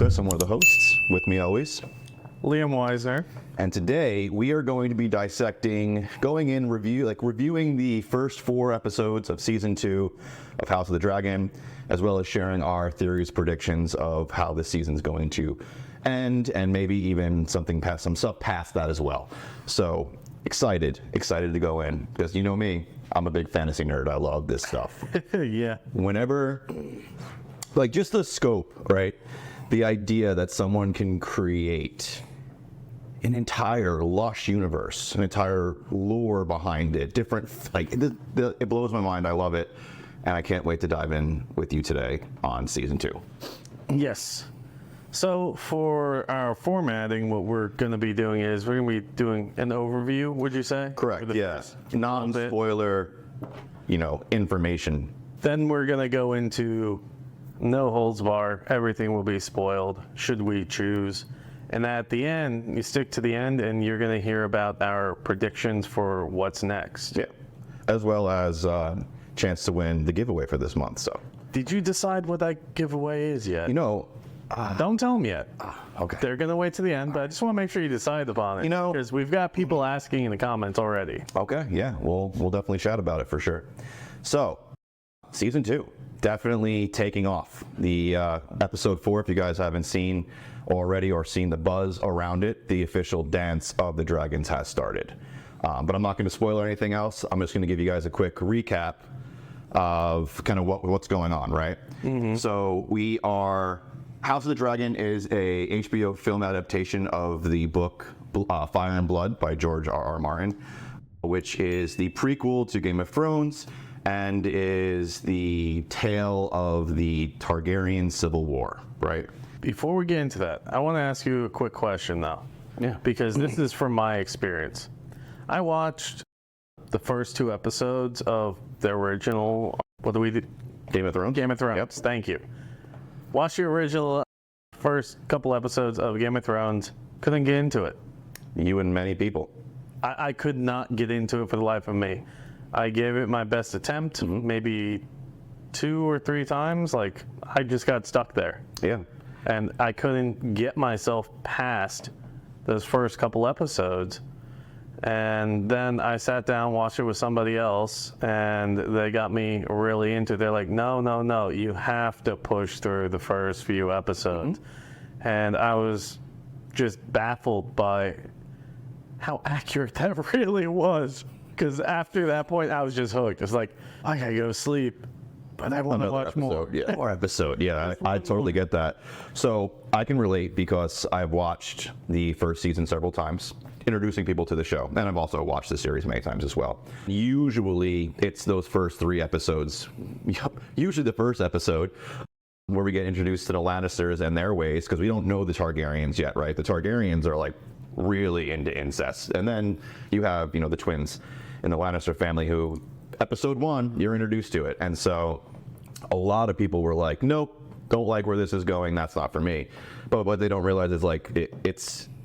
Chris. I'm one of the hosts. With me always, Liam Weisner. And today we are going to be dissecting, reviewing the first 4 episodes of season 2 of House of the Dragon, as well as sharing our theories, predictions of how this season's going to end, and maybe even some stuff past that as well. So excited to go in, because you know me, I'm a big fantasy nerd. I love this stuff. Yeah. Whenever, just the scope, right? The idea that someone can create an entire lush universe, an entire lore behind it, it blows my mind. I love it, and I can't wait to dive in with you today on season 2. Yes. So for our formatting, what we're going to be doing is we're going to be doing an overview, would you say? Correct, yes. Non-spoiler, information. Then we're going to go into no holds bar. Everything will be spoiled, should we choose. And at the end, you stick to the end, and you're going to hear about our predictions for what's next. Yeah, as well as chance to win the giveaway for this month. So, did you decide what that giveaway is yet? Don't tell them yet. Okay. They're going to wait to the end, but I just want to make sure you decide upon it. Because we've got people asking in the comments already. Okay, yeah, we'll definitely chat about it for sure. So, season 2, definitely taking off. The episode 4, if you guys haven't seen already or seen the buzz around it, the official dance of the dragons has started. But I'm not going to spoil anything else. I'm just going to give you guys a quick recap of kind of what's going on, right? Mm-hmm. So House of the Dragon is a HBO film adaptation of the book Fire and Blood by George R.R. Martin, which is the prequel to Game of Thrones and is the tale of the Targaryen Civil War, right? Before we get into that, I want to ask you a quick question, though. Yeah. Because this is from my experience. I watched the first 2 episodes of the original, what do we do? Game of Thrones? Game of Thrones, yep. Thank you. Watched the original first couple episodes of Game of Thrones, couldn't get into it. You and many people. I could not get into it for the life of me. I gave it my best attempt, maybe 2 or 3 times. I just got stuck there. Yeah. And I couldn't get myself past those first couple episodes. And then I sat down, watched it with somebody else, and they got me really into it. They're like, no, you have to push through the first few episodes. Mm-hmm. And I was just baffled by how accurate that really was. Because after that point, I was just hooked. It's like, I gotta go to sleep, but I want to watch more. Yeah, more episode. Yeah, I totally get that. So I can relate because I've watched the first season several times, introducing people to the show, and I've also watched the series many times as well. Usually, it's those first 3 episodes. Usually the first episode where we get introduced to the Lannisters and their ways, because we don't know the Targaryens yet, right? The Targaryens are really into incest, and then you have the twins in the Lannister family who, episode 1, you're introduced to it, and so a lot of people were like, nope, don't like where this is going, that's not for me. But what they don't realize is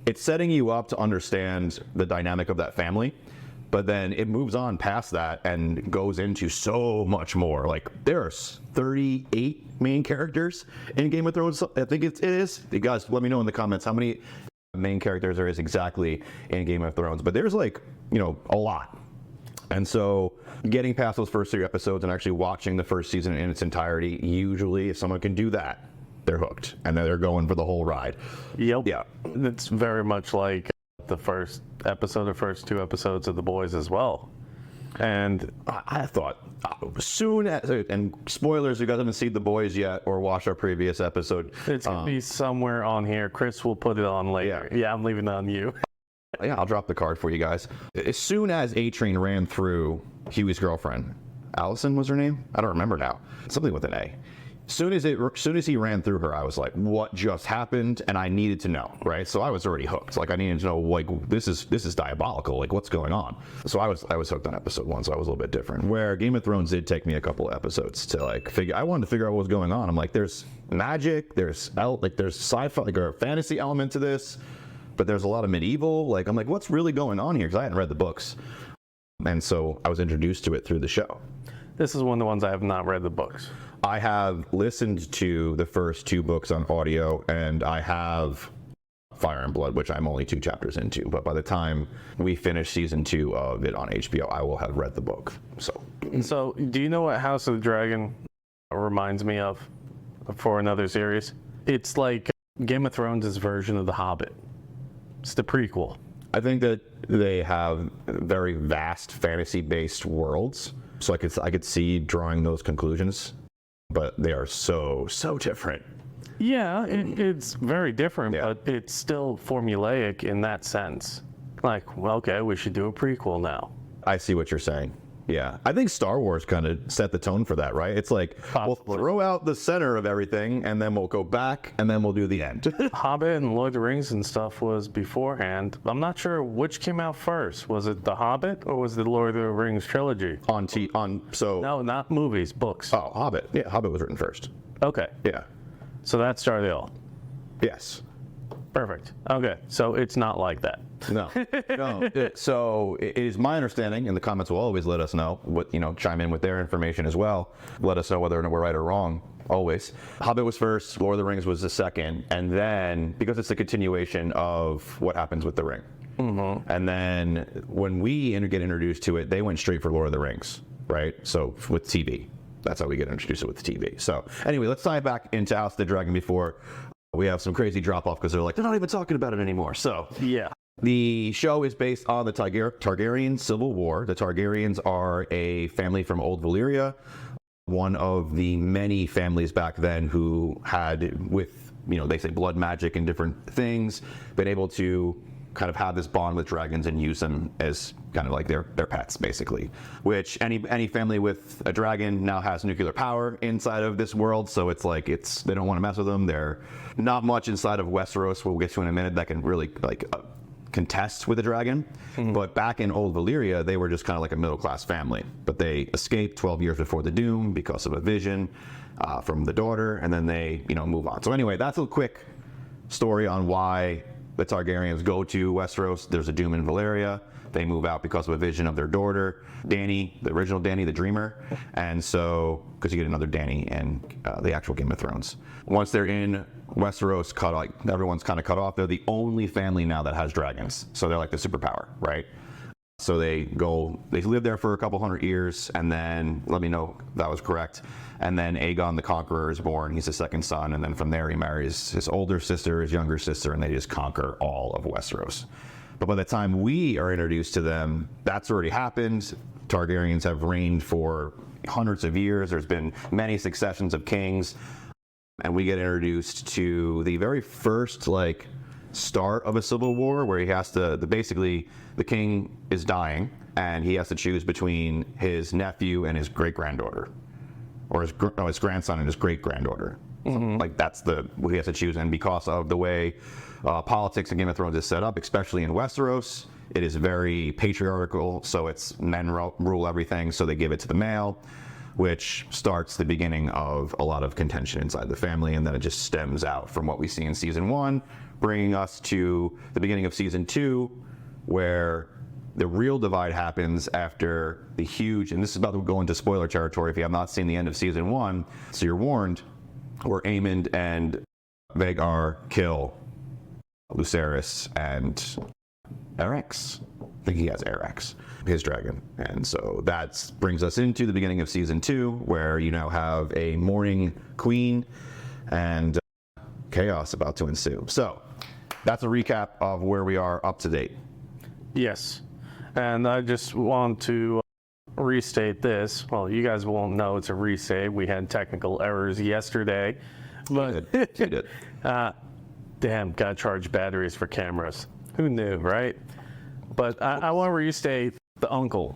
it's setting you up to understand the dynamic of that family, but then it moves on past that and goes into so much more. There's 38 main characters in Game of Thrones. I think it is. You guys, let me know in the comments how many main characters there is exactly in Game of Thrones. But there's a lot. And so getting past those first 3 episodes and actually watching the first season in its entirety, usually if someone can do that, they're hooked, and then they're going for the whole ride. Yep. Yeah. It's very much like the first episode or first 2 episodes of The Boys as well. And I thought soon as, and spoilers, if you guys haven't seen The Boys yet or watched our previous episode, it's going to be somewhere on here. Chris will put it on later. Yeah, I'm leaving it on you. Yeah, I'll drop the card for you guys. As soon as A-Train ran through Huey's girlfriend, Allison was her name? I don't remember now. Something with an A. As soon as he ran through her, I was like, what just happened? And I needed to know, right? So I was already hooked. I needed to know, this is diabolical. What's going on? So I was hooked on episode 1, so I was a little bit different. Where Game of Thrones did take me a couple episodes to figure. I wanted to figure out what was going on. I'm like, there's magic, there's sci-fi, a fantasy element to this, but there's a lot of medieval. I'm like, what's really going on here? Because I hadn't read the books, and so I was introduced to it through the show. This is one of the ones I have not read the books. I have listened to the first 2 books on audio, and I have Fire and Blood, which I'm only 2 chapters into. But by the time we finish season 2 of it on HBO, I will have read the book. So, do you know what House of the Dragon reminds me of for another series? It's like Game of Thrones' version of The Hobbit. It's the prequel. I think that they have very vast fantasy-based worlds, so I could see drawing those conclusions, but they are so different. Yeah, it's very different, Yeah. but it's still formulaic in that sense. Like, well, okay, we should do a prequel now. I see what you're saying. Yeah, I think Star Wars kind of set the tone for that, right? It's like, we'll throw out the center of everything, and then we'll go back, and then we'll do the end. Hobbit and Lord of the Rings and stuff was beforehand. I'm not sure which came out first. Was it The Hobbit or was it the Lord of the Rings trilogy? No, not movies, books. Oh, Hobbit. Yeah, Hobbit was written first. Okay, Yeah. so that started it all. Yes. Perfect. Okay, so it's not like that. No. So it is my understanding, and the comments will always let us know, chime in with their information as well. Let us know whether or not we're right or wrong, always. Hobbit was first, Lord of the Rings was the second, and then, because it's a continuation of what happens with the ring. Mm-hmm. And then when we get introduced to it, they went straight for Lord of the Rings, right? So with TV. That's how we get introduced to it with TV. So anyway, let's dive back into House of the Dragon before we have some crazy drop-off, because they're not even talking about it anymore. So Yeah. the show is based on the Targaryen Civil War. The Targaryens are a family from Old Valyria, one of the many families back then who had, with, they say blood magic and different things, been able to kind of have this bond with dragons and use them as kind of like their pets, basically. Which any family with a dragon now has nuclear power inside of this world, so they don't want to mess with them. They're not much inside of Westeros, we'll get to in a minute, that can really contest with a dragon. Mm-hmm. But back in Old Valyria, they were just kind of like a middle-class family. But they escaped 12 years before the Doom because of a vision from the daughter, and then they move on. So anyway, that's a quick story on why the Targaryens go to Westeros. There's a Doom in Valyria. They move out because of a vision of their daughter, Dany, the original Dany, the Dreamer. And so, because you get another Dany in the actual Game of Thrones. Once they're in Westeros, everyone's kind of cut off. They're the only family now that has dragons. So they're like the superpower, right? So they live there for a couple hundred years, and then, let me know if that was correct. And then Aegon the Conqueror is born. He's the second son, and then from there he marries his older sister, his younger sister, and they just conquer all of Westeros. But by the time we are introduced to them, that's already happened. Targaryens have reigned for hundreds of years. There's been many successions of kings, and we get introduced to the very first start of a civil war, where he has to basically, the king is dying and he has to choose between his nephew and his great-granddaughter, or his grandson and his great-granddaughter. Mm-hmm. That's what he has to choose. And because of the way politics in Game of Thrones is set up, especially in Westeros, it is very patriarchal, so it's men rule everything, so they give it to the male, which starts the beginning of a lot of contention inside the family, and then it just stems out from what we see in season 1, bringing us to the beginning of season 2, where the real divide happens after the huge, and this is about to go into spoiler territory if you have not seen the end of season 1, so you're warned, where Aemond and Vhagar kill Lucerys and Arrax. I think he has Arrax, his dragon. And so that brings us into the beginning of season 2, where you now have a mourning queen and chaos about to ensue. So that's a recap of where we are up to date. Yes. And I just want to restate this. Well, you guys won't know it's a restate. We had technical errors yesterday. But You did. damn, gotta charge batteries for cameras. Who knew, right? But I want to restate the uncle.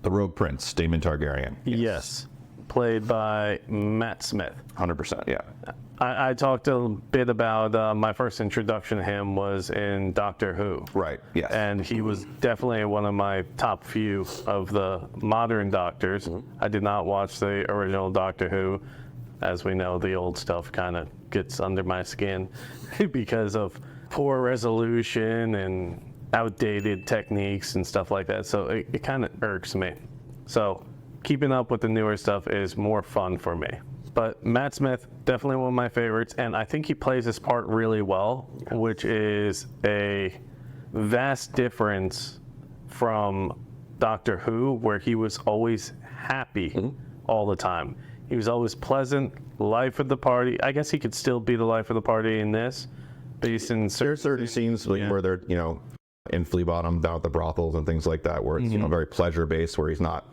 The Rogue Prince, Daemon Targaryen. Yes. Played by Matt Smith. 100%, yeah. I talked a bit about my first introduction to him was in Doctor Who. Right, yes. And he was definitely one of my top few of the modern Doctors. Mm-hmm. I did not watch the original Doctor Who. As we know, the old stuff kind of gets under my skin because of poor resolution and outdated techniques and stuff like that. So it kind of irks me. So keeping up with the newer stuff is more fun for me. But Matt Smith, definitely one of my favorites, and I think he plays this part really well, which is a vast difference from Doctor Who, where he was always happy all the time. He was always pleasant, life of the party. I guess he could still be the life of the party in this, based in There's certain scenes where they're, in Flea Bottom, down at the brothels and things like that, where it's, very pleasure-based, where he's not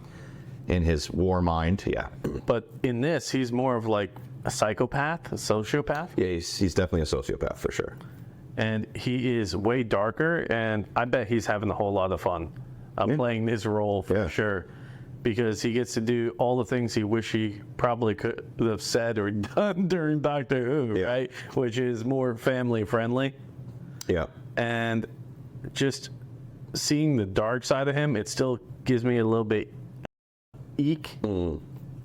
in his war mind. Yeah. But in this, he's more of like a psychopath, a sociopath. Yeah, he's definitely a sociopath for sure. And he is way darker, and I bet he's having a whole lot of fun playing this role for sure, because he gets to do all the things he wish he probably could have said or done during Doctor Who, right? Which is more family friendly. Yeah. And just seeing the dark side of him, it still gives me a little bit eek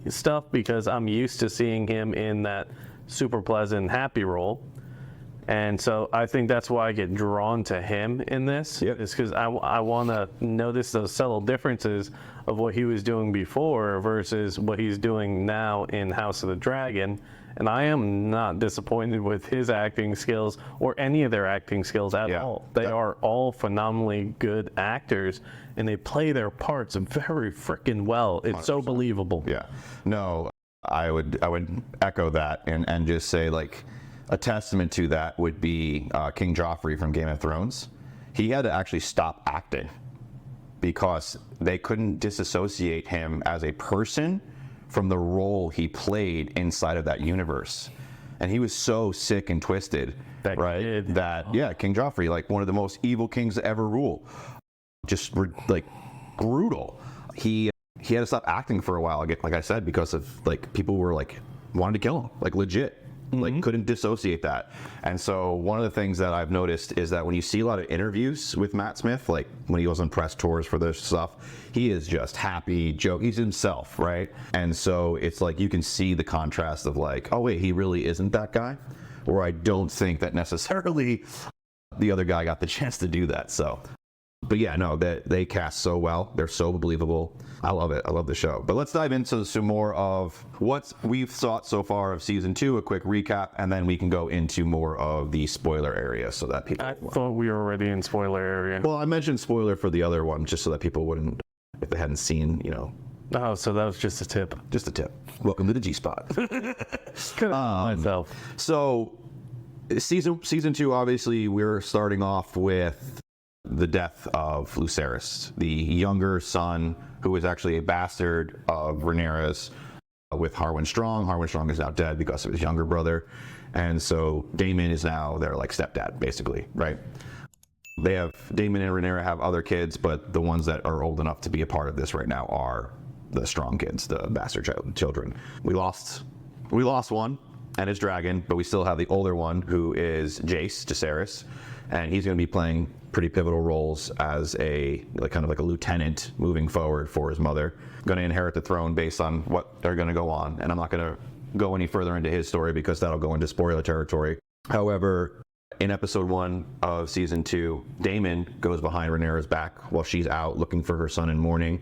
stuff, because I'm used to seeing him in that super pleasant, happy role. And so I think that's why I get drawn to him in this, is because I want to notice those subtle differences of what he was doing before versus what he's doing now in House of the Dragon. And I am not disappointed with his acting skills or any of their acting skills at all. They are all phenomenally good actors, and they play their parts very freaking well. It's 100%. So believable. Yeah. No, I would echo that and just say, like, a testament to that would be King Joffrey from Game of Thrones. He had to actually stop acting because they couldn't disassociate him as a person from the role he played inside of that universe. And he was so sick and twisted, King Joffrey, like one of the most evil kings to ever rule, just like brutal. He had to stop acting for a while, like I said, because of like people were like wanted to kill him, like legit. Like couldn't dissociate that. And so one of the things that I've noticed is that when you see a lot of interviews with Matt Smith, like when he goes on press tours for this stuff, he is just happy, he's himself, right? And so it's like you can see the contrast of like, oh wait, he really isn't that guy? Or I don't think that necessarily the other guy got the chance to do that. So, but yeah, no, they cast so well. They're so believable. I love it. I love the show. But let's dive into some more of what we've thought so far of season 2, a quick recap, and then we can go into more of the spoiler area so that people... I thought we were already in spoiler area. Well, I mentioned spoiler for the other one just so that people wouldn't, if they hadn't seen, Oh, so that was just a tip. Just a tip. Welcome to the G-Spot. Myself. So, season 2, obviously, we're starting off with the death of Larys, the younger son who was actually a bastard of Rhaenyra's with Harwin Strong. Harwin Strong is now dead because of his younger brother. And so Daemon is now their like stepdad, basically, right? Daemon and Rhaenyra have other kids, but the ones that are old enough to be a part of this right now are the Strong kids, the bastard children. We lost one and his dragon, but we still have the older one who is Jace, and he's going to be playing pretty pivotal roles as a kind of like a lieutenant moving forward for his mother. Going to inherit the throne based on what they're going to go on, and I'm not going to go any further into his story because that'll go into spoiler territory. However, in episode 1 of season 2, Daemon goes behind Rhaenyra's back while she's out looking for her son in mourning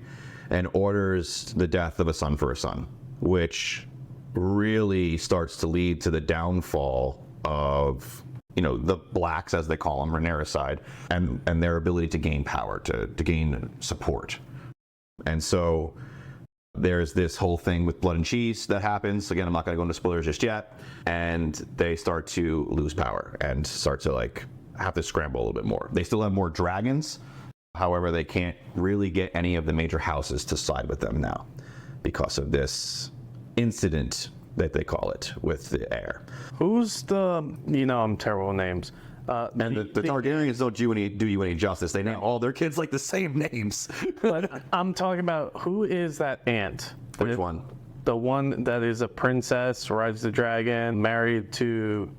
and orders the death of a son for a son, which really starts to lead to the downfall of the blacks, as they call them, Rhaenyra's side, and their ability to gain power, to gain support. And so there's this whole thing with blood and cheese that happens. Again, I'm not going to go into spoilers just yet. And they start to lose power and start to have to scramble a little bit more. They still have more dragons. However, they can't really get any of the major houses to side with them now because of this incident that they call it with the heir. Who's the, I'm terrible with names. And the Targaryens don't do you any justice. They name all their kids like the same names. But I'm talking about, who is that aunt? Which one? The one that is a princess, rides the dragon, married to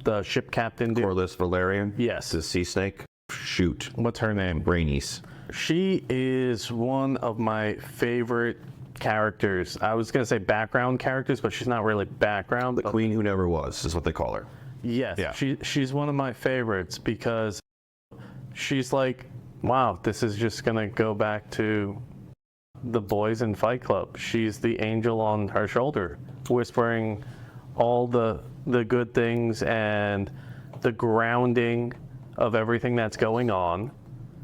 the ship captain dude. Corlys Velaryon? Yes. The sea snake? Shoot. What's her name? Rhaenys. She is one of my favorite characters. I was going to say background characters, but she's not really background. The queen who never was is what they call her. Yes. Yeah. She's one of my favorites because she's like, wow, this is just going to go back to the boys in Fight Club. She's the angel on her shoulder, whispering all the good things and the grounding of everything that's going on.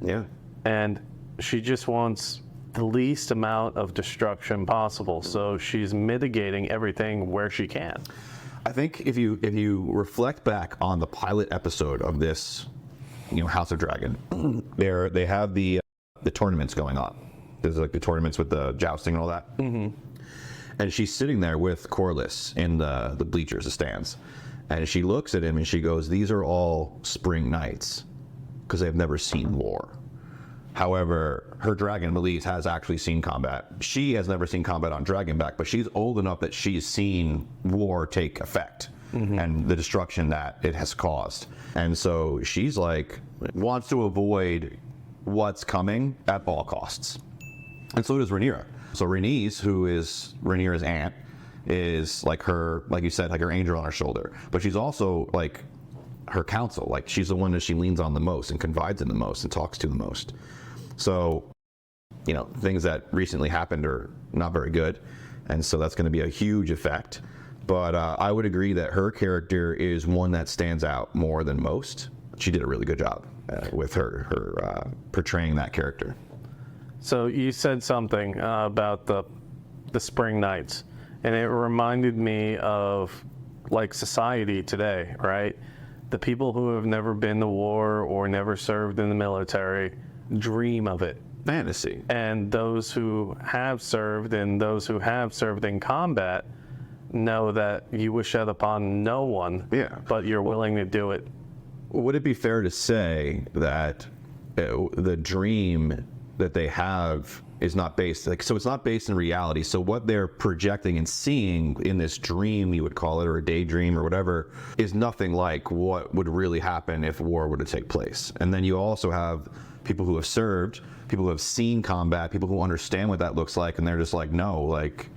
Yeah. And she just wants the least amount of destruction possible. So she's mitigating everything where she can. I think if you reflect back on the pilot episode of this, House of Dragon, they have the tournaments going on. There's like the tournaments with the jousting and all that. Mm-hmm. And she's sitting there with Corlys in the bleachers, the stands. And she looks at him and she goes, "These are all spring knights because they've never seen war." However, her dragon, Melise, has actually seen combat. She has never seen combat on Dragonback, but she's old enough that she's seen war take effect and the destruction that it has caused. And so she's like, wants to avoid what's coming at all costs. And so does Rhaenyra. So Rhaenys, who is Rhaenyra's aunt, is like her, like you said, like her angel on her shoulder. But she's also like her counsel. Like she's the one that she leans on the most and confides in the most and talks to the most. So, things that recently happened are not very good. And so that's going to be a huge effect. But I would agree that her character is one that stands out more than most. She did a really good job with her portraying that character. So you said something about the spring nights, and it reminded me of like society today, right? The people who have never been to war or never served in the military dream of it. Fantasy. And those who have served and those who have served in combat know that you wish that upon no one, but you're willing to do it. Would it be fair to say that the dream that they have is not based, so it's not based in reality. So what they're projecting and seeing in this dream, you would call it, or a daydream or whatever, is nothing like what would really happen if war were to take place. And then you also have people who have served, people who have seen combat, people who understand what that looks like, and they're just like, no, like,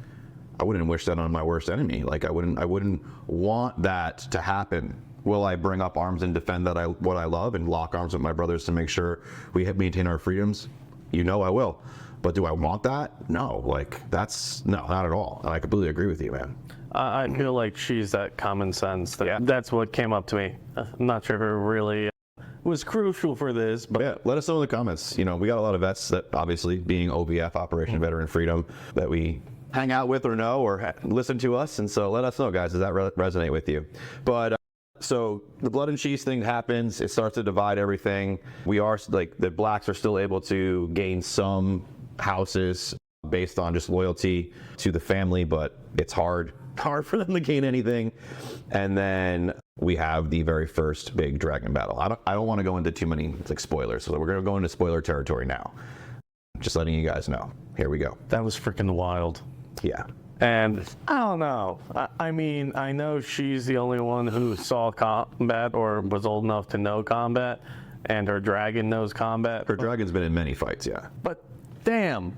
I wouldn't wish that on my worst enemy. Like, I wouldn't want that to happen. Will I bring up arms and defend what I love and lock arms with my brothers to make sure we maintain our freedoms? I will. But do I want that? No, no, not at all. And I completely agree with you, man. I feel like she's that common sense. That's what came up to me. I'm not sure if it really was crucial for this, but yeah, let us know in the comments. We got a lot of vets that, obviously, being OVF, Operation Veteran Freedom, that we hang out with or know or listen to us. And so let us know, guys, does that resonate with you? But so the Blood and Cheese thing happens. It starts to divide everything. We are the blacks are still able to gain some houses based on just loyalty to the family, but it's hard for them to gain anything. And then we have the very first big dragon battle. I don't want to go into too many spoilers, so we're going to go into spoiler territory now. Just letting you guys know. Here we go. that was freaking wild. Yeah. And I don't know. I mean, I know she's the only one who saw combat or was old enough to know combat, and her dragon knows combat. Her dragon's been in many fights, yeah. But damn,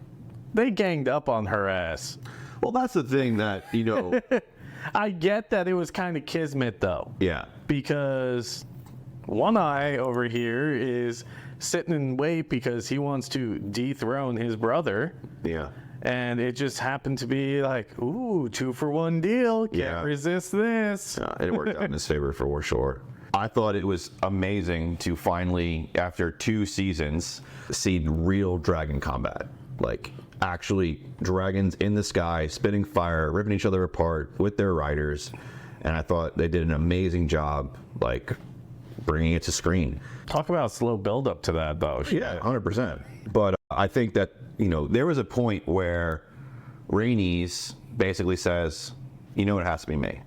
they ganged up on her ass. Well, that's the thing that, I get that it was kind of kismet, though. Yeah. Because One Eye over here is sitting in wait because he wants to dethrone his brother. Yeah. And it just happened to be like, ooh, 2-for-1 deal. Can't resist this. It worked out in his favor for sure. I thought it was amazing to finally, after 2 seasons, see real dragon combat. Like, actually, dragons in the sky, spitting fire, ripping each other apart with their riders. And I thought they did an amazing job, bringing it to screen. Talk about slow build up to that, though. Yeah, 100%. But I think that, there was a point where Rhaenys basically says, it has to be me.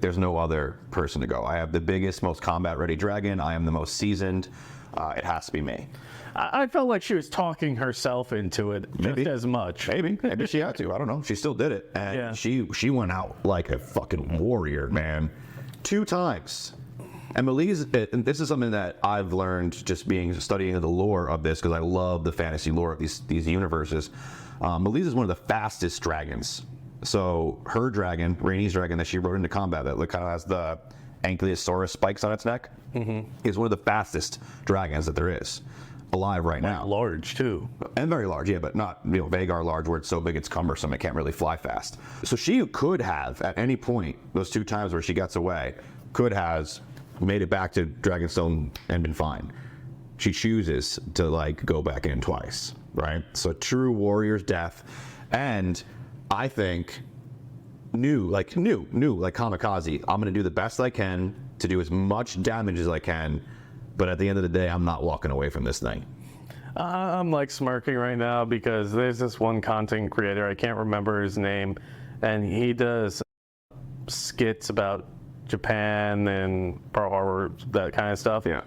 There's no other person to go. I have the biggest, most combat-ready dragon. I am the most seasoned. It has to be me. I felt like she was talking herself into it just as much. Maybe she had to. I don't know. She still did it. And she went out like a fucking warrior, man. 2 times. And Melise, and this is something that I've learned just studying the lore of this, because I love the fantasy lore of these universes. Melise is one of the fastest dragons. So her dragon, Rhaenys' dragon that she rode into combat, that kind of has the Ankylosaurus spikes on its neck, is one of the fastest dragons that there is. alive right now. Large too. And very large, yeah, but not, Vhagar large where it's so big it's cumbersome, it can't really fly fast. So she could have, at any point, those 2 times where she gets away, could have made it back to Dragonstone and been fine. She chooses to, like, go back in twice, right? So true warrior's death. And I think like kamikaze, I'm gonna do the best I can to do as much damage as I can, but at the end of the day, I'm not walking away from this thing. I'm like smirking right now because there's this one content creator, I can't remember his name, and he does skits about Japan and Pearl Harbor, that kind of stuff. Yeah.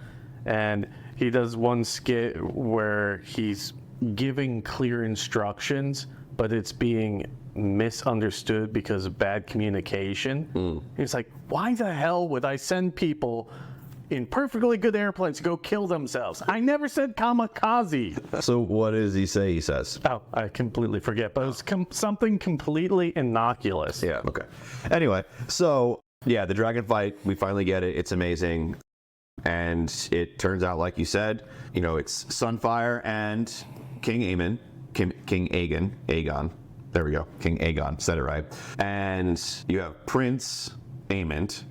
And he does one skit where he's giving clear instructions, but it's being misunderstood because of bad communication. He's like, why the hell would I send people in perfectly good airplanes to go kill themselves? I never said kamikaze. So what does he say? He says, Oh, I completely forget, but it was something completely innocuous. yeah, okay. Anyway, so yeah, the dragon fight, we finally get it. It's amazing. And it turns out, like you said, it's Sunfire and King Aemon, King Aegon. There we go. King Aegon, said it right. And you have Prince Aemon,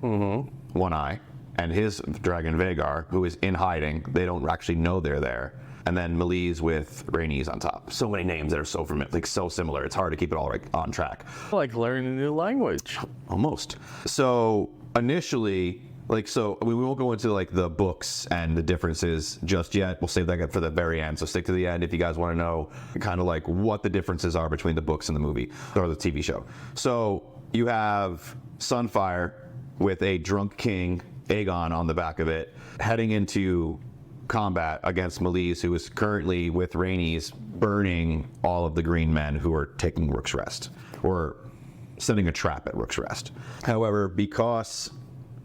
One Eye, and his dragon Vhagar, who is in hiding. They don't actually know they're there. And then Malees with Rhaenys on top. So many names that are so familiar, like so similar. It's hard to keep it all on track. Like learning a new language. Almost. So initially, we won't go into like the books and the differences just yet. We'll save that for the very end. So stick to the end if you guys want to know kind of like what the differences are between the books and the movie or the TV show. So you have Sunfire with a drunk king, Aegon, on the back of it, heading into combat against Malees, who is currently with Rhaenys burning all of the green men who are taking Rook'sRest, or setting a trap at Rook'sRest. However, because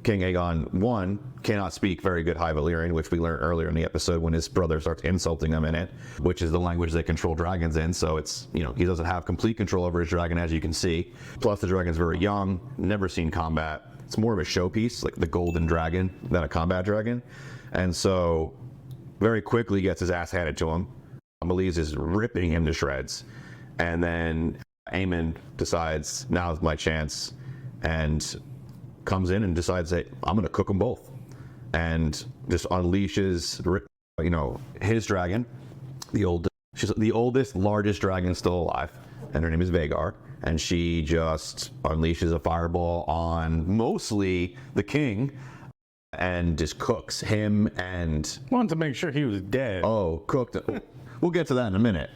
King Aegon, 1, cannot speak very good High Valyrian, which we learned earlier in the episode when his brother starts insulting him in it, which is the language they control dragons in. So it's, he doesn't have complete control over his dragon, as you can see. Plus, the dragon's very young, never seen combat. It's more of a showpiece, like the golden dragon, than a combat dragon. And so, very quickly gets his ass handed to him. Malees is ripping him to shreds. And then Aemon decides, now's my chance, and comes in and decides that I'm going to cook them both, and just unleashes, his dragon, she's the oldest, largest dragon still alive, and her name is Vhagar, and she just unleashes a fireball on mostly the king, and just cooks him and... Wanted to make sure he was dead. Oh, cooked him. We'll get to that in a minute,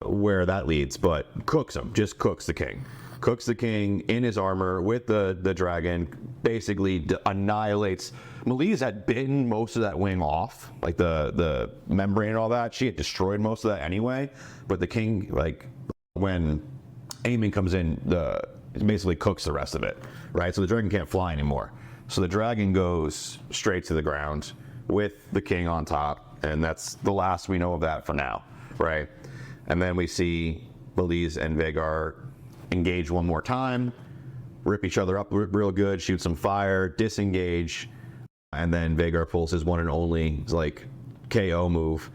where that leads, but cooks him, just cooks the king. Cooks the king in his armor with the dragon, basically annihilates. Malees had bitten most of that wing off, like the membrane and all that. She had destroyed most of that anyway, but the king, like, when Aemon comes in, basically cooks the rest of it, right? So the dragon can't fly anymore. So the dragon goes straight to the ground with the king on top, and that's the last we know of that for now, right? And then we see Malees and Vhagar engage one more time, rip each other up real good, shoot some fire, disengage, and then Vhagar pulls his one and only like KO move.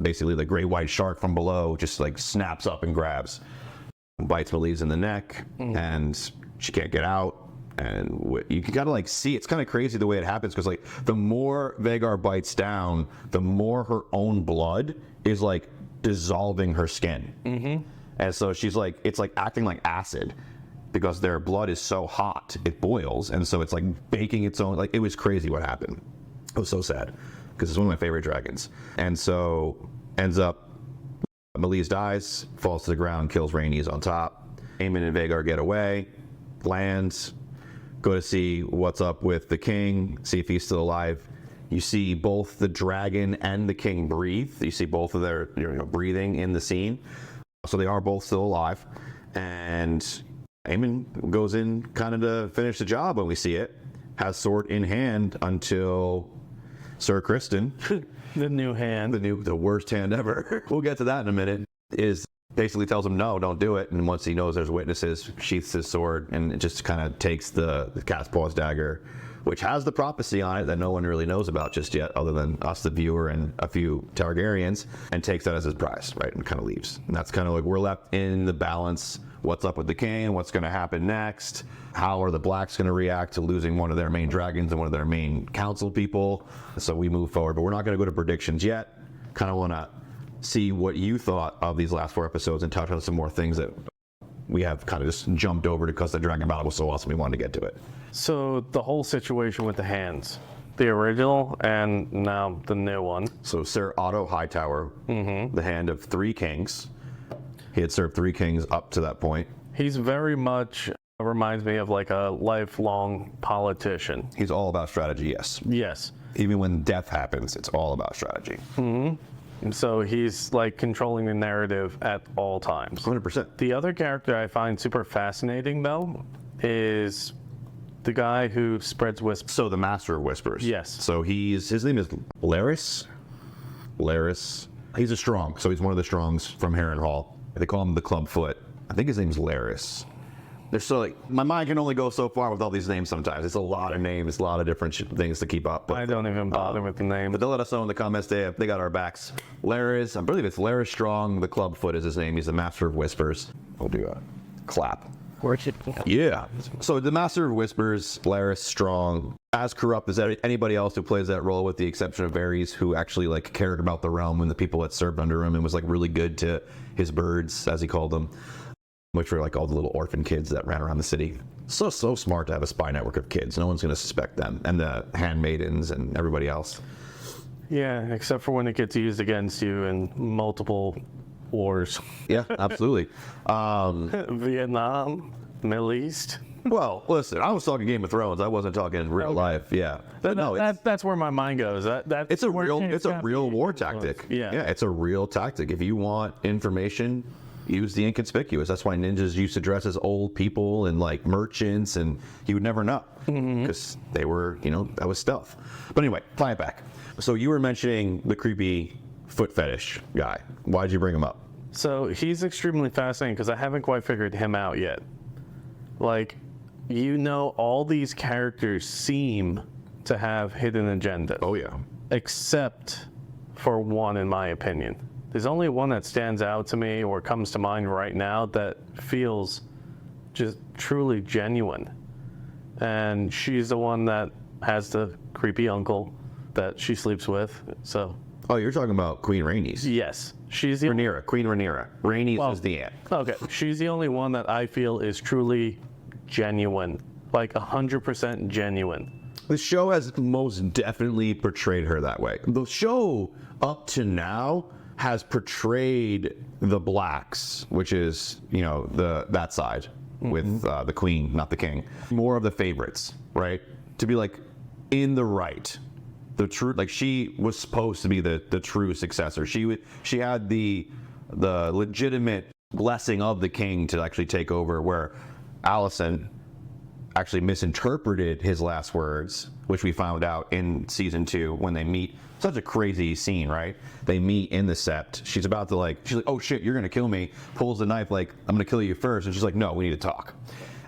Basically the great white shark from below just like snaps up and grabs, bites Malees in the neck, and she can't get out. And you can kind of like see, it's kind of crazy the way it happens, because like the more Vhagar bites down, the more her own blood is like dissolving her skin. And so she's like, it's like acting like acid, because their blood is so hot, it boils. And so it's like baking its own, like, it was crazy what happened. It was so sad, because it's one of my favorite dragons. And so ends up, Malees dies, falls to the ground, kills Rhaenys on top. Aemon and Vhagar get away, lands, go to see what's up with the king, see if he's still alive. You see both the dragon and the king breathe. You see both of their breathing in the scene. So they are both still alive, and Aemon goes in kind of to finish the job when we see it. Has sword in hand until Sir Criston, the new hand, the worst hand ever. We'll get to that in a minute. Is basically tells him no, don't do it. And once he knows there's witnesses, sheaths his sword and it just kind of takes the cat's paw's dagger which has the prophecy on it that no one really knows about just yet, other than us, the viewer, and a few Targaryens, and takes that as his prize, right, and kind of leaves. And that's kind of like we're left in the balance. What's up with the king? What's going to happen next? How are the Blacks going to react to losing one of their main dragons and one of their main council people? So we move forward, but we're not going to go to predictions yet. Kind of want to see what you thought of these last 4 episodes and touch on some more things that we have kind of just jumped over because the dragon battle was so awesome we wanted to get to it. So the whole situation with the hands, the original and now the new one. So Sir Otto Hightower, the hand of 3 kings. He had served 3 kings up to that point. He's very much reminds me of like a lifelong politician. He's all about strategy, yes. Yes. Even when death happens, it's all about strategy. So he's like controlling the narrative at all times. 100%. The other character I find super fascinating though is the guy who spreads whispers. So the Master of Whispers. Yes. So his name is Larys. He's a strong. So he's one of the strongs from Harrenhal. They call him the Clubfoot. I think his name's Larys. They're so like, my mind can only go so far with all these names sometimes. It's a lot of names, a lot of different things to keep up. But, I don't even bother with the name. But they'll let us know in the comments. They got our backs. Larys, I believe it's Larys Strong. The Clubfoot is his name. He's the Master of Whispers. We'll do a clap. Yeah. So the Master of Whispers, Larys Strong, as corrupt as anybody else who plays that role, with the exception of Varys, who actually like cared about the realm and the people that served under him and was like really good to his birds, as he called them, which were like all the little orphan kids that ran around the city. So smart to have a spy network of kids. No one's going to suspect them, and the handmaidens and everybody else. Yeah, except for when it gets used against you in multiple wars. Yeah, absolutely. Vietnam, Middle East. Well, listen, I was talking Game of Thrones. I wasn't talking real life. Yeah, but no, that's where my mind goes. it's a real war tactic. Yeah, it's a real tactic. If you want information, use the inconspicuous. That's why ninjas used to dress as old people and like merchants, and you would never know because they were, that was stealth. But anyway, fly it back. So you were mentioning the creepy foot fetish guy. Why did you bring him up? So he's extremely fascinating because I haven't quite figured him out yet. Like, all these characters seem to have hidden agendas. Oh yeah. Except for one, in my opinion. There's only one that stands out to me or comes to mind right now that feels just truly genuine. And she's the one that has the creepy uncle that she sleeps with. So. Oh, you're talking about Queen Rhaenys. Yes. She's the Rhaenyra, Queen Rhaenyra. Rhaenys is the aunt. Okay. She's the only one that I feel is truly genuine. Like 100% genuine. The show has most definitely portrayed her that way. The show up to now has portrayed the Blacks, which is, that side with the queen, not the king, more of the favorites, right? To be like in the right. The true, like she was supposed to be the true successor. She had the legitimate blessing of the king to actually take over, where Alicent actually misinterpreted his last words, which we found out in season 2 when they meet. Such a crazy scene, right? They meet in the Sept. She's about to she's like, oh shit, you're gonna kill me. Pulls the knife like, I'm gonna kill you first. And she's like, no, we need to talk.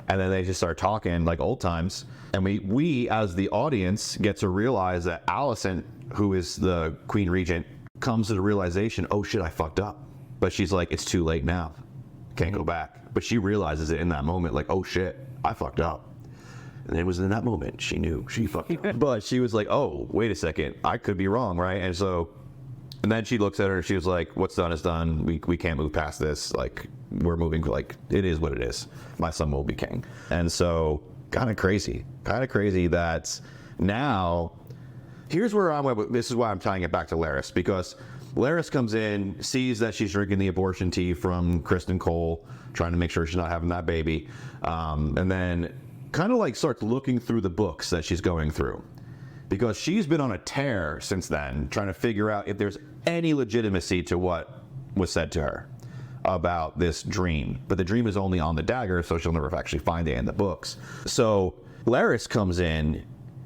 And then they just start talking like old times. And we as the audience get to realize that Alicent, who is the Queen Regent, comes to the realization, oh shit, I fucked up. But she's like, it's too late now. Can't go back. But she realizes it in that moment, like, oh shit, I fucked up. And it was in that moment she knew she fucked up. But she was like, oh, wait a second, I could be wrong, right? And then she looks at her and she was like, what's done is done. We can't move past this. Like, we're moving, like, it is what it is. My son will be king. And so, kind of crazy that now, here's where this is why I'm tying it back to Larys, because Larys comes in, sees that she's drinking the abortion tea from Kristen Cole, trying to make sure she's not having that baby. And then kind of like starts looking through the books that she's going through, because she's been on a tear since then, trying to figure out if there's any legitimacy to what was said to her about this dream. But the dream is only on the dagger, so she'll never actually find it in the books. So Larys comes in,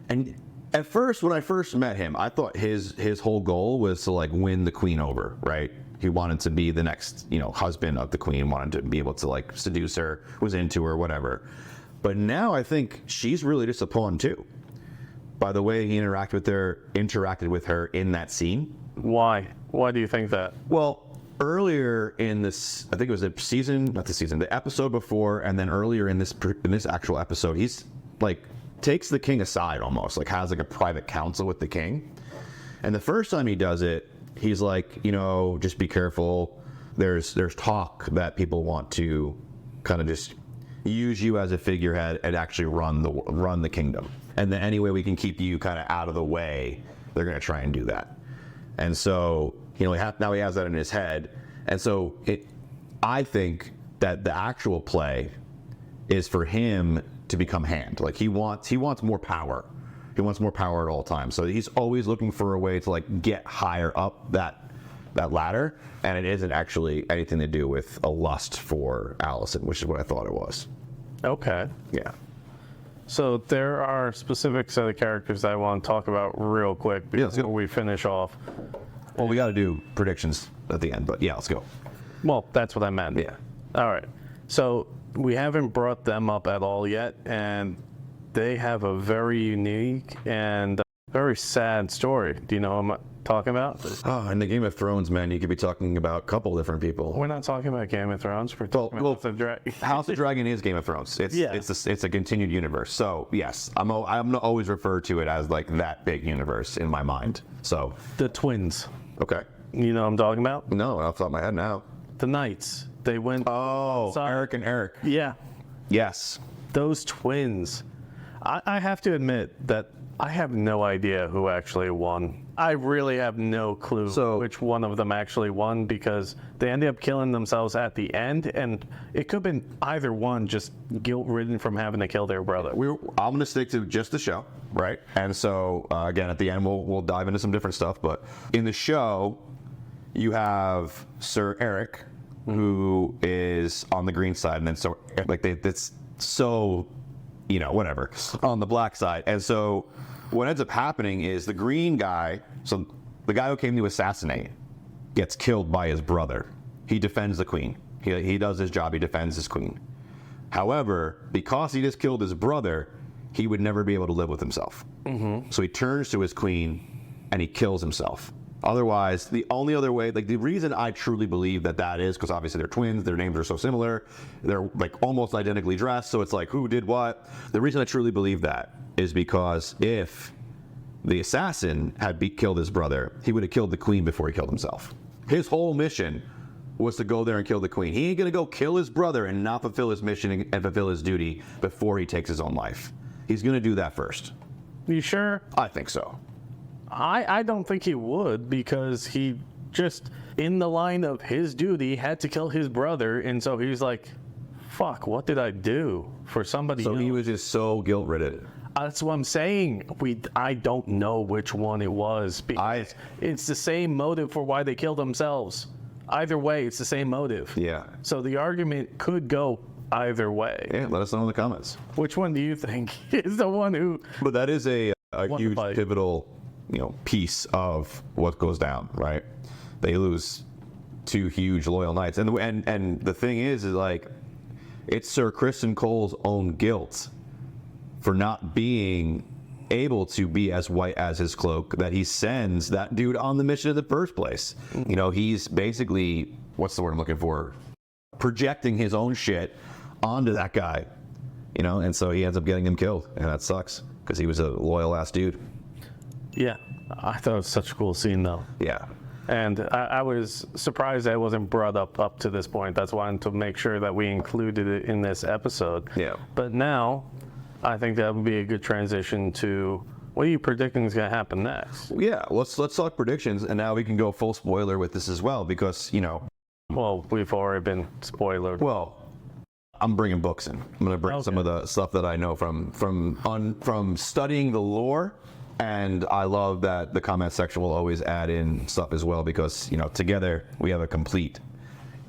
and at first, when I first met him, I thought his whole goal was to like win the queen over, right? He wanted to be the next, husband of the queen, wanted to be able to like seduce her, was into her, whatever. But now I think she's really just a pawn too. by the way he interacted with her in that scene. Why? Why do you think that? Well, earlier in this, I think it was the episode before, and then earlier in this actual episode, he's like takes the king aside almost, like has like a private council with the king. And the first time he does it, he's like, just be careful. There's talk that people want to kind of just use you as a figurehead and actually run the kingdom. And then any way we can keep you kind of out of the way, they're going to try and do that. And so, now he has that in his head. And so I think that the actual play is for him to become Hand. Like he wants more power. He wants more power at all times. So he's always looking for a way to like get higher up that ladder. And it isn't actually anything to do with a lust for Alicent, which is what I thought it was. Okay. Yeah. So there are specific set of characters that I want to talk about real quick before we finish off. Well, we got to do predictions at the end, but yeah, let's go. Well, that's what I meant. Yeah. All right. So we haven't brought them up at all yet, and they have a very unique and very sad story. Do you know what I'm talking about? Oh, in the Game of Thrones, man, you could be talking about a couple different people. We're not talking about Game of Thrones. We're talking about House of Dragon. House of Dragon is Game of Thrones. It's a continued universe. So yes, I'm always refer to it as like that big universe in my mind. So the twins. Okay. You know what I'm talking about? No, off the top of my head now. The Knights. They went. Oh, Eric and Eric. Yeah. Yes. Those twins. I have to admit that I have no idea who actually won. I really have no clue which one of them actually won, because they ended up killing themselves at the end, and it could have been either one just guilt-ridden from having to kill their brother. I'm going to stick to just the show, right? And so, again, at the end, we'll dive into some different stuff. But in the show, you have Sir Eric, who is on the green side, and then it's so, whatever, on the black side. And so what ends up happening is the green guy, so the guy who came to assassinate, gets killed by his brother. He defends the queen. He does his job. He defends his queen. However, because he just killed his brother, he would never be able to live with himself. Mm-hmm. So he turns to his queen and he kills himself. Otherwise, the only other way, like the reason I truly believe that is because obviously they're twins, their names are so similar, they're like almost identically dressed, so it's like who did what. The reason I truly believe that is because if the assassin had killed his brother, he would have killed the queen before he killed himself. His whole mission was to go there and kill the queen. He ain't gonna go kill his brother and not fulfill his mission and fulfill his duty before he takes his own life. He's gonna do that first. You sure? I think so. I don't think he would, because he just, in the line of his duty, had to kill his brother, and so he was like, fuck, what did I do for somebody else? So he was just so guilt-ridden. That's what I'm saying. I don't know which one it was, because it's the same motive for why they killed themselves. Either way, it's the same motive. Yeah. So the argument could go either way. Yeah, let us know in the comments. Which one do you think is the one who... But that is a huge pivotal piece of what goes down, right? They lose two huge loyal knights, and the thing is like it's Sir Criston Cole's own guilt for not being able to be as white as his cloak that he sends that dude on the mission in the first place. He's basically, what's the word I'm looking for, projecting his own shit onto that guy, and so he ends up getting him killed, and that sucks because he was a loyal ass dude. Yeah, I thought it was such a cool scene, though. Yeah. And I was surprised that it wasn't brought up to this point. That's why I wanted to make sure that we included it in this episode. Yeah. But now, I think that would be a good transition to what are you predicting is going to happen next? Yeah, let's talk predictions, and now we can go full spoiler with this as well, because, Well, we've already been spoilered. Well, I'm bringing books in. I'm going to bring some of the stuff that I know from studying the lore. And I love that the comment section will always add in stuff as well, because, together we have a complete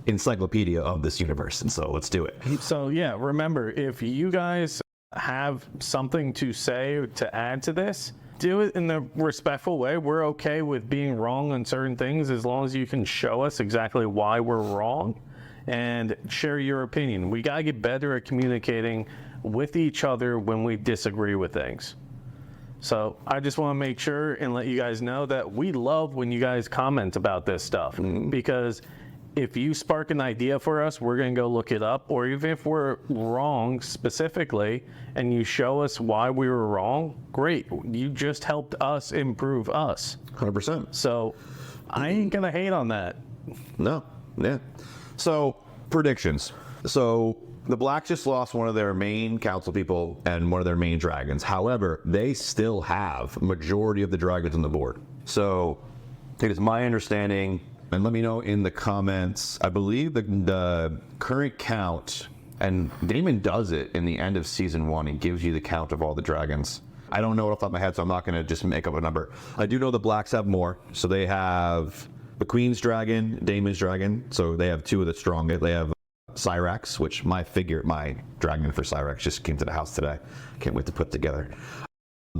encyclopedia of this universe. And so let's do it. So, yeah, remember, if you guys have something to say to add to this, do it in a respectful way. We're okay with being wrong on certain things as long as you can show us exactly why we're wrong and share your opinion. We got to get better at communicating with each other when we disagree with things. So I just want to make sure and let you guys know that we love when you guys comment about this stuff, because if you spark an idea for us, we're going to go look it up, or even if we're wrong specifically and you show us why we were wrong, great. You just helped us improve us. 100%. So I ain't going to hate on that. No, yeah. So, predictions. So, the Blacks just lost one of their main council people and one of their main dragons. However, they still have majority of the dragons on the board. So, it is my understanding, and let me know in the comments, I believe the current count, and Daemon does it in the end of season 1. He gives you the count of all the dragons. I don't know it off the top of my head, so I'm not going to just make up a number. I do know the Blacks have more. So they have the Queen's dragon, Daemon's dragon. So they have 2 of the strongest. They have Syrax, which my dragon for Syrax just came to the house today. Can't wait to put together.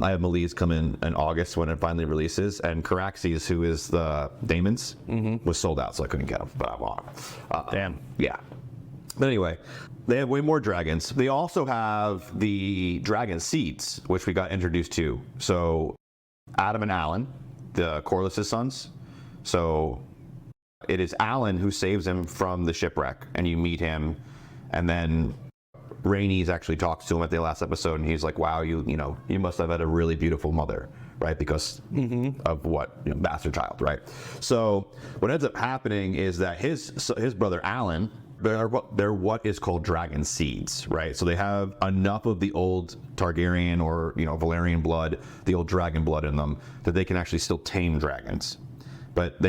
I have Malise come in August when it finally releases, and Caraxes, who is the Daemon's, was sold out, so I couldn't get him, but I want him. Damn. Yeah. But anyway, they have way more dragons. They also have the dragon seeds, which we got introduced to. So Adam and Alan, the Corlys' sons. So it is Alan who saves him from the shipwreck, and you meet him, and then Rhaenys actually talks to him at the last episode, and he's like, "Wow, you must have had a really beautiful mother, right? Because of what bastard child, right?" So what ends up happening is that his brother Alan, they're what is called dragon seeds, right? So they have enough of the old Targaryen or Valyrian blood, the old dragon blood in them, that they can actually still tame dragons, but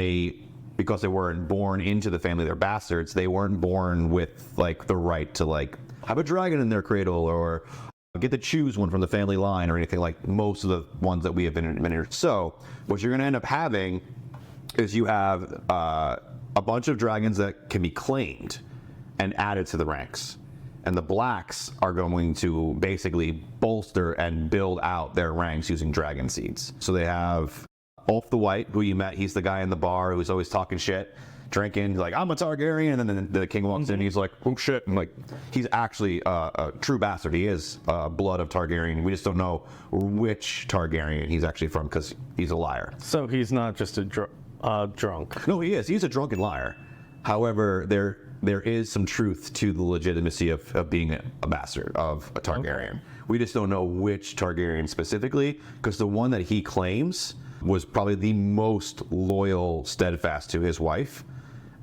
because they weren't born into the family, they're bastards. They weren't born with the right to have a dragon in their cradle or get to choose one from the family line or anything like most of the ones that we have been here. So what you're going to end up having is you have a bunch of dragons that can be claimed and added to the ranks. And the Blacks are going to basically bolster and build out their ranks using dragon seeds. So they have Ulf the White, who you met. He's the guy in the bar who's always talking shit, drinking. He's like, "I'm a Targaryen," and then the king walks in and he's like, "Oh shit!" And he's actually a true bastard. He is blood of Targaryen. We just don't know which Targaryen he's actually from because he's a liar. So he's not just a drunk. No, he is. He's a drunken liar. However, there is some truth to the legitimacy of being a bastard of a Targaryen. Okay. We just don't know which Targaryen specifically, because the one that he claims was probably the most loyal, steadfast to his wife.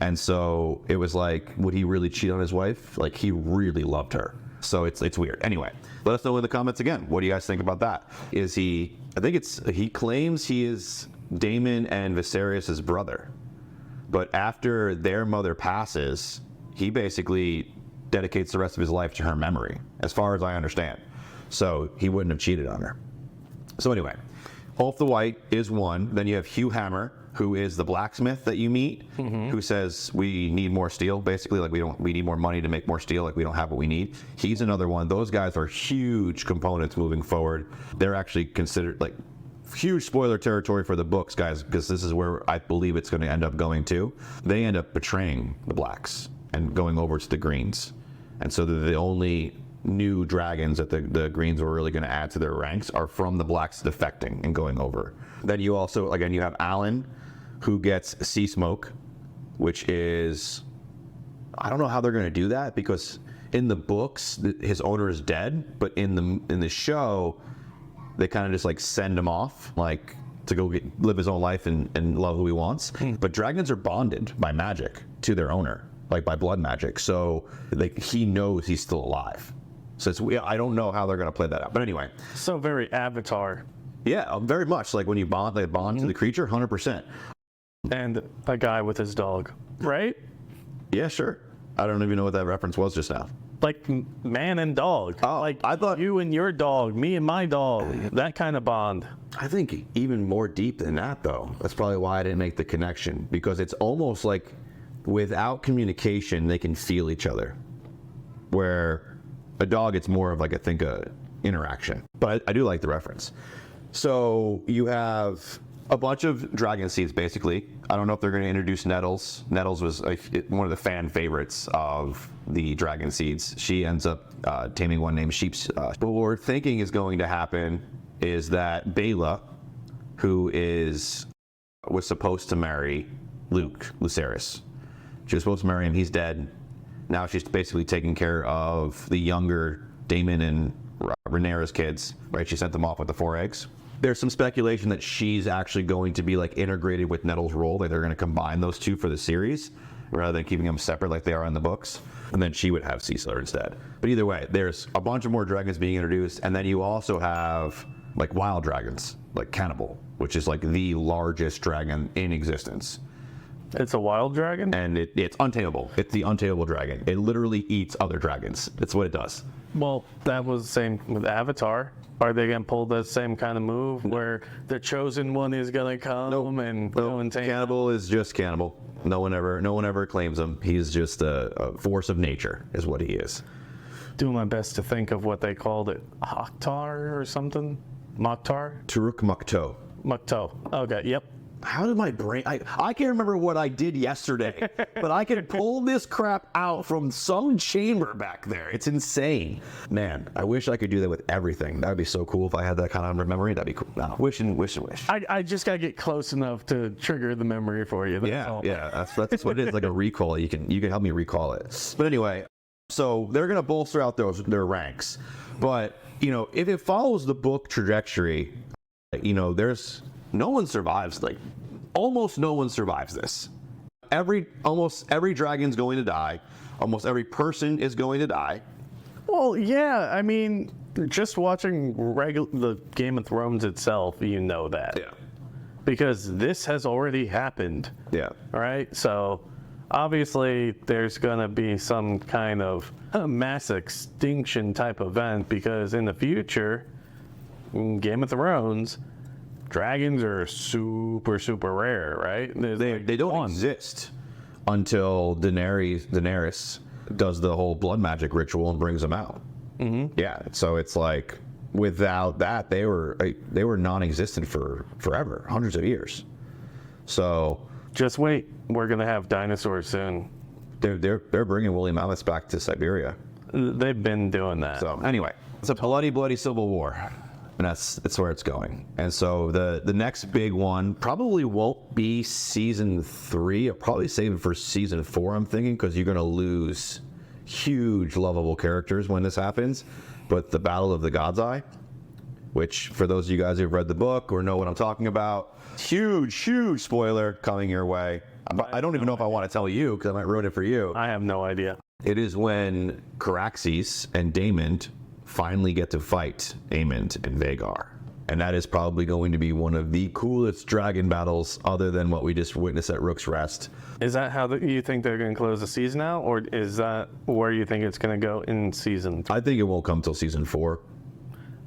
And so it was like, would he really cheat on his wife? He really loved her. So it's weird. Anyway, let us know in the comments again. What do you guys think about that? He claims he is Daemon and Viserys' brother. But after their mother passes, he basically dedicates the rest of his life to her memory, as far as I understand. So he wouldn't have cheated on her. So anyway, Ulf the White is one. Then you have Hugh Hammer, who is the blacksmith that you meet, who says we need more steel. Basically, we need more money to make more steel. We don't have what we need. He's another one. Those guys are huge components moving forward. They're actually considered huge spoiler territory for the books, guys, because this is where I believe it's going to end up going to. They end up betraying the Blacks and going over to the Greens, and so the only new dragons that the Greens were really going to add to their ranks are from the Blacks defecting and going over. Then you also, again, you have Alan, who gets Sea Smoke, which is, I don't know how they're going to do that, because in the books his owner is dead, but in the show they kind of just send him off to go live his own life and love who he wants. But dragons are bonded by magic to their owner, by blood magic, so he knows he's still alive. So I don't know how they're going to play that out. But anyway. So very Avatar. Yeah, very much. When you bond, they bond to the creature, 100%. And a guy with his dog, right? Yeah, sure. I don't even know what that reference was just now. Man and dog. Oh, I thought you and your dog, me and my dog, that kind of bond. I think even more deep than that, though. That's probably why I didn't make the connection, because it's almost like without communication, they can feel each other. Where a dog, it's more of a interaction. But I do like the reference. So you have a bunch of dragon seeds, basically. I don't know if they're going to introduce Nettles. Nettles was one of the fan favorites of the dragon seeds. She ends up taming one named Sheep's. But what we're thinking is going to happen is that Bela, who was supposed to marry Lucerys. She was supposed to marry him. He's dead. Now she's basically taking care of the younger Daemon and Rhaenyra's kids, right? She sent them off with the 4 eggs. There's some speculation that she's actually going to be like integrated with Nettle's role, that they're going to combine those two for the series rather than keeping them separate like they are in the books. And then she would have Caesar instead. But either way, there's a bunch of more dragons being introduced, and then you also have like wild dragons, like Cannibal, which is like the largest dragon in existence. It's a wild dragon? And it's untamable. It's the untamable dragon. It literally eats other dragons. That's what it does. Well, that was the same with Avatar. Are they going to pull the same kind of move where the chosen one is going to come and go and take? Cannibal is just cannibal. No one ever claims him. He's just a force of nature, is what he is. Doing my best to think of what they called it. Akhtar or something? Mokhtar? Turuk Makto. Makto. Okay, yep. How did my brain... I can't remember what I did yesterday, but I can pull this crap out from some chamber back there. It's insane. Man, I wish I could do that with everything. That would be so cool if I had that kind of memory. That'd be cool. No, wish and wish. I just got to get close enough to trigger the memory for you. That's all. That's what it is, like a recall. You can help me recall it. But anyway, so they're going to bolster out their ranks. But, you know, if it follows the book trajectory, you know, no one survives, like almost no one survives this. Almost every dragon's going to die. Almost every person is going to die. Well, yeah, I mean, just watching the Game of Thrones itself, you know that. Yeah. Because this has already happened. Yeah. All right? So obviously there's going to be some kind of mass extinction type event, because in the future, in Game of Thrones, dragons are super, super rare, right? They don't exist until Daenerys does the whole blood magic ritual and brings them out. Mm-hmm. Yeah, so it's like without that, they were non-existent for forever, hundreds of years. So just wait, we're gonna have dinosaurs soon. They're bringing woolly mammoths back to Siberia. They've been doing that. So anyway, it's a bloody civil war. And that's where it's going. And so the next big one probably won't be season 3. I'll probably save it for season 4, I'm thinking, because you're going to lose huge lovable characters when this happens. But the Battle of the God's Eye, which for those of you guys who've read the book or know what I'm talking about, huge spoiler coming your way. I don't even know if I want to tell you, because I might ruin it for you. I have no idea. It is when Caraxes and Daemon finally get to fight Aemond and Vhagar. And that is probably going to be one of the coolest dragon battles other than what we just witnessed at Rook's Is that how you think they're going to close the season out? Or is that where you think it's going to go in season 3? I think it won't come till season 4.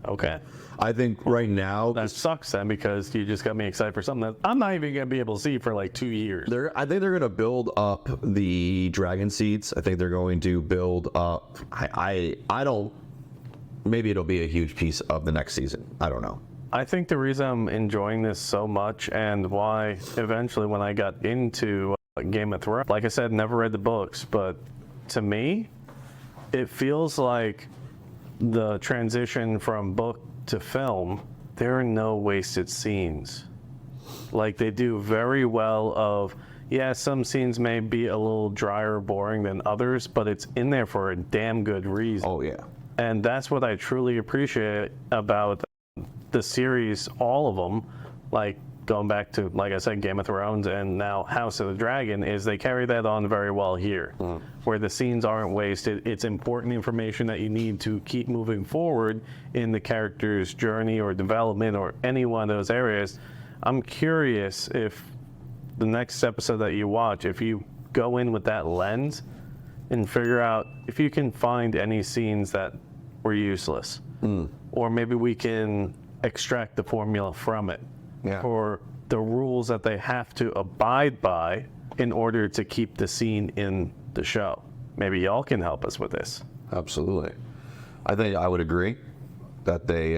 Okay. I think right now... That sucks then, because you just got me excited for something that I'm not even going to be able to see for like 2 years. I think they're going to build up the dragon seeds. I think they're going to build up... I don't... Maybe it'll be a huge piece of the next season. I don't know. I think the reason I'm enjoying this so much, and why eventually when I got into Game of Thrones, like I said, never read the books, but to me, it feels like the transition from book to film, there are no wasted scenes. Like, they do very well of, yeah, some scenes may be a little drier or boring than others, but it's in there for a damn good reason. Oh, yeah. And that's what I truly appreciate about the series, all of them, like going back to, like I said, Game of Thrones and now House of the Dragon, is they carry that on very well here, where the scenes aren't wasted. It's important information that you need to keep moving forward in the character's journey or development or any one of those areas. I'm curious if the next episode that you watch, if you go in with that lens and figure out if you can find any scenes that were useless, or maybe we can extract the formula from it, or the rules that they have to abide by in order to keep the scene in the show. Maybe y'all can help us with this. Absolutely. I think I would agree that they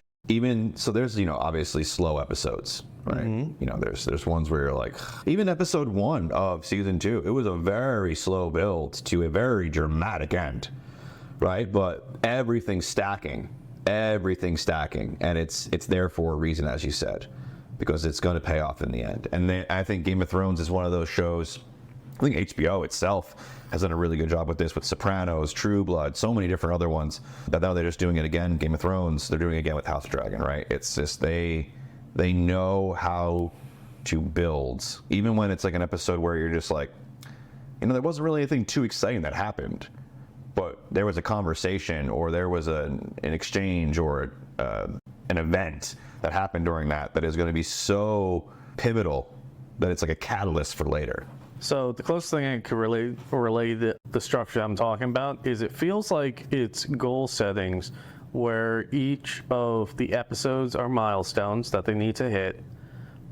so there's, obviously slow episodes, right? There's ones where you're like, even episode 1 of season 2, it was a very slow build to a very dramatic end, right? But everything's stacking everything stacking, and it's there for a reason, as you said, because it's going to pay off in the end. And I think Game of Thrones is one of those shows. I think HBO itself has done a really good job with this, with Sopranos, True Blood, so many different other ones. But now they're just doing it again. Game of Thrones, they're doing it again with House of Dragon, right? It's just they know how to build, even when it's like an episode where you're just like, there wasn't really anything too exciting that happened, but there was a conversation, or there was an exchange, or an event that happened during that is going to be so pivotal that it's like a catalyst for later. So the closest thing I could relate the structure I'm talking about is it feels like it's goal settings where each of the episodes are milestones that they need to hit.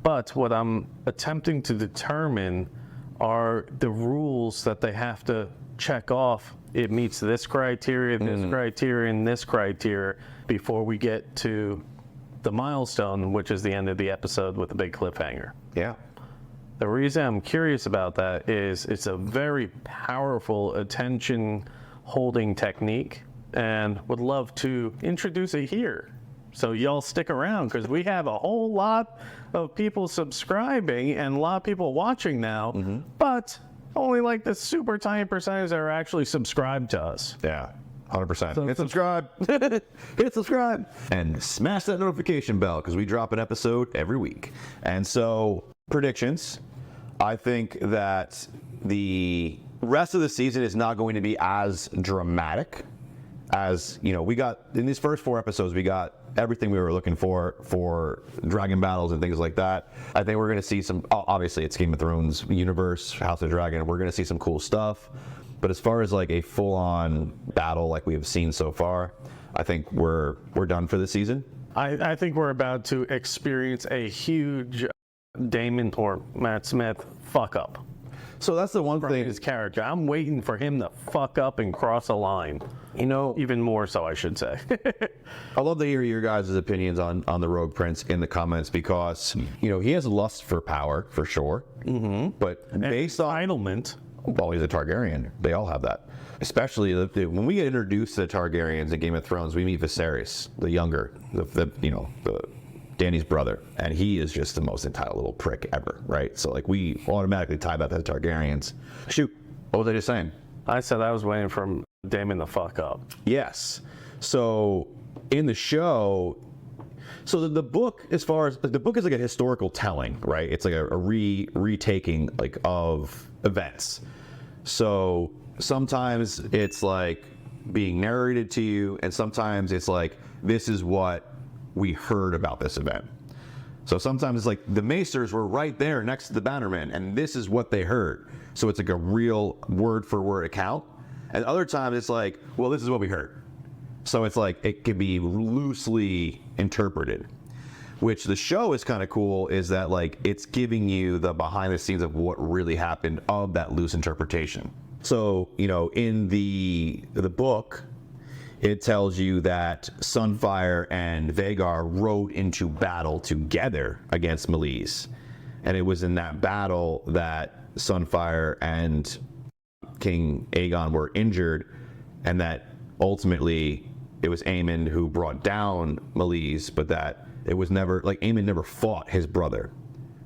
But what I'm attempting to determine are the rules that they have to check off. It meets this criteria, this criteria, and this criteria before we get to the milestone, which is the end of the episode with a big cliffhanger. Yeah. The reason I'm curious about that is it's a very powerful attention holding technique, and would love to introduce it here. So y'all stick around, because we have a whole lot of people subscribing and a lot of people watching now, but only like the super tiny percentage that are actually subscribed to us. Yeah. 100%. So hit subscribe. Hit subscribe. And smash that notification bell, because we drop an episode every week. And so, predictions. I think that the rest of the season is not going to be as dramatic as, we got, in these first 4 episodes, we got everything we were looking for dragon battles and things like that. I think we're going to see some, obviously it's Game of Thrones universe, House of Dragon, we're going to see some cool stuff. But as far as like a full-on battle like we have seen so far, I think we're done for the season. I think we're about to experience a huge Daemon or Matt Smith fuck up. So that's the one thing. His character. I'm waiting for him to fuck up and cross a line. Even more so, I should say. I'd love to hear your guys' opinions on the Rogue Prince in the comments, because he has lust for power for sure. But based on entitlement. Well, he's a Targaryen. They all have that. Especially when we get introduced to the Targaryens in Game of Thrones, we meet Viserys, the younger, the Dany's brother, and he is just the most entitled little prick ever, right? So like we automatically tie that to the Targaryens. Shoot, what was I just saying? I said I was waiting for Daemon to fuck up. Yes. So in the show, so the book, as far as the book is like a historical telling, right? It's like a retaking like of events. So sometimes it's like being narrated to you, and sometimes it's like, this is what we heard about this event. So sometimes it's like the Maesters were right there next to the Bannermen, and this is what they heard. So it's like a real word for word account. And other times it's like, well, this is what we heard. So it's like it can be loosely interpreted. Which the show is kind of cool, is that like it's giving you the behind the scenes of what really happened of that loose interpretation. So, in the book, it tells you that Sunfire and Vhagar rode into battle together against Malees. And it was in that battle that Sunfire and King Aegon were injured, and that ultimately it was Aemon who brought down Malees, but that it was never, like Aemon never fought his brother,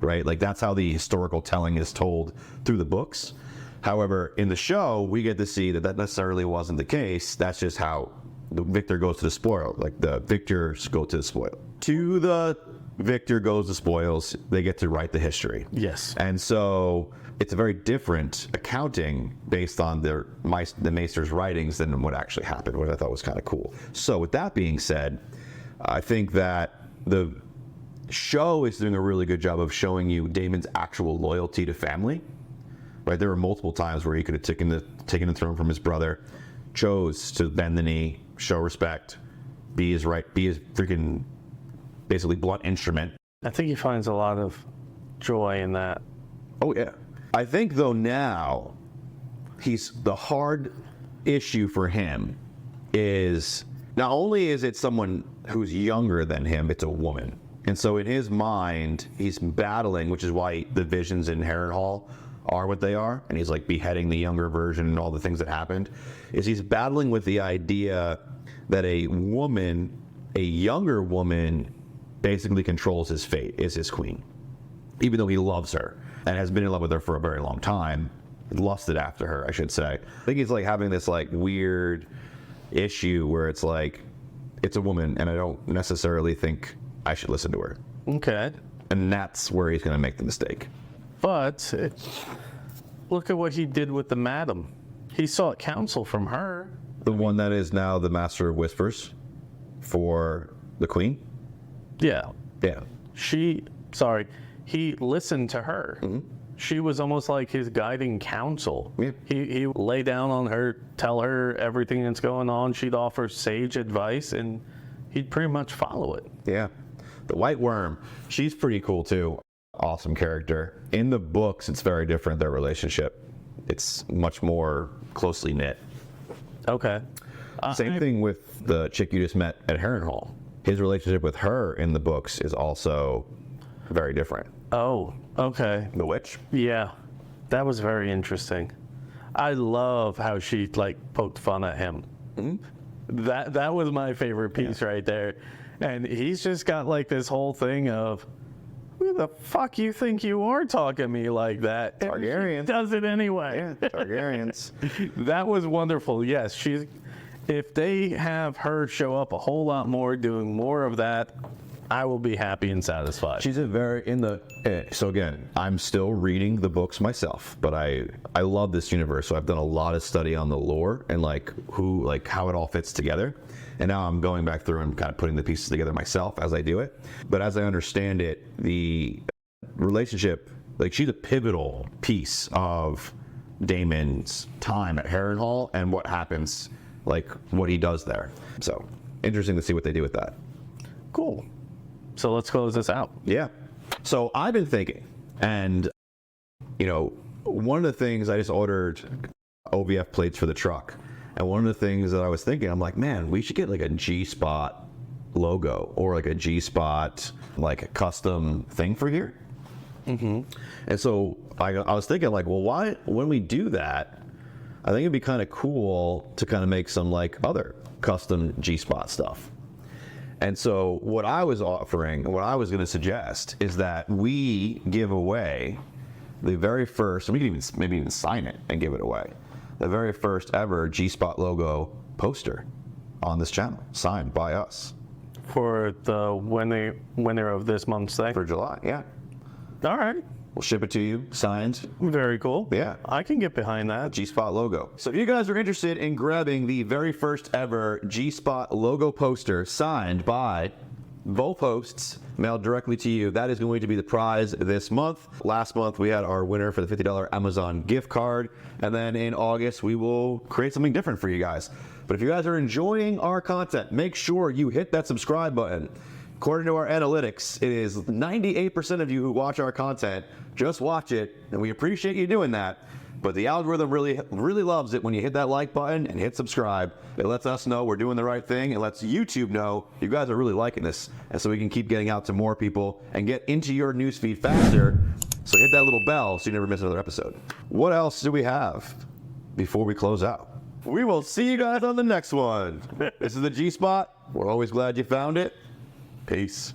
right? Like that's how the historical telling is told through the books. However, in the show, we get to see that necessarily wasn't the case. That's just how the victor goes to the spoil. Like the victors go to the spoil. To the victor goes the spoils. They get to write the history. Yes. And so it's a very different accounting based on the Maester's writings than what actually happened, which I thought was kind of cool. So with that being said, I think that the show is doing a really good job of showing you Daemon's actual loyalty to family. Right, there were multiple times where he could have taken the throne from his brother, chose to bend the knee, show respect, be his freaking basically blunt instrument. I think he finds a lot of joy in that. Oh yeah. I think though now, the hard issue for him is not only is it someone who's younger than him, it's a woman. And so in his mind, he's battling, which is why the visions in Harrenhal are what they are, and he's like beheading the younger version and all the things that happened, is he's battling with the idea that a woman a younger woman basically controls his fate, is his queen. Even though he loves her and has been in love with her for a very long time, lusted after her, I should say. I think he's like having this like weird issue where it's like, it's a woman and I don't necessarily think I should listen to her. Okay. And that's where he's going to make the mistake. But look at what he did with the madam. He sought counsel from her. The one that is now the master of whispers for the queen? Yeah. Yeah. He listened to her. She was almost like his guiding counsel. Yeah. He lay down on her, tell her everything that's going on. She'd offer sage advice, and he'd pretty much follow it. Yeah. The White Worm, she's pretty cool too. Awesome character. In the books, it's very different, their relationship. It's much more closely knit. Okay. Same thing with the chick you just met at Harrenhal. His relationship with her in the books is also very different. Oh, okay. The witch? Yeah. That was very interesting. I love how she like poked fun at him. That was my favorite piece right there. And he's just got like this whole thing of, who the fuck you think you are talking to me like that? Targaryen. She does it anyway. Yeah, Targaryens. That was wonderful. Yes, if they have her show up a whole lot more, doing more of that, I will be happy and satisfied. She's a very so again, I'm still reading the books myself, but I love this universe. So I've done a lot of study on the lore and like how it all fits together. And now I'm going back through and kind of putting the pieces together myself as I do it. But as I understand it, the relationship, like she's a pivotal piece of Daemon's time at Harrenhal and what happens, like what he does there. So interesting to see what they do with that. Cool. So let's close this out. Yeah. So I've been thinking, and one of the things I just ordered OVF plates for the truck. And one of the things that I was thinking, I'm like, man, we should get like a G-Spot logo or like a G-Spot, like a custom thing for here. And so I was thinking like, well, why, when we do that, I think it'd be kind of cool to kind of make some like other custom G-Spot stuff. And so what I was offering, what I was going to suggest is that we give away the very first, and we can maybe even sign it and give it away, the very first ever G-Spot logo poster on this channel, signed by us. For the winner of this month's thing? For July, yeah. All right. We'll ship it to you, signed. Very cool. Yeah. I can get behind that. G-Spot logo. So if you guys are interested in grabbing the very first ever G-Spot logo poster signed by both hosts, mailed directly to you, that is going to be the prize this month. Last month we had our winner for the $50 Amazon gift card, and then in August we will create something different for you guys. But if you guys are enjoying our content, make sure you hit that subscribe button. According to our analytics, it is 98% of you who watch our content just watch it, and we appreciate you doing that. But the algorithm really loves it when you hit that like button and hit subscribe. It lets us know we're doing the right thing. It lets YouTube know you guys are really liking this, and so we can keep getting out to more people and get into your newsfeed faster. So hit that little bell so you never miss another episode. What else do we have before we close out? We will see you guys on the next one. This is the G-Spot. We're always glad you found it. Peace.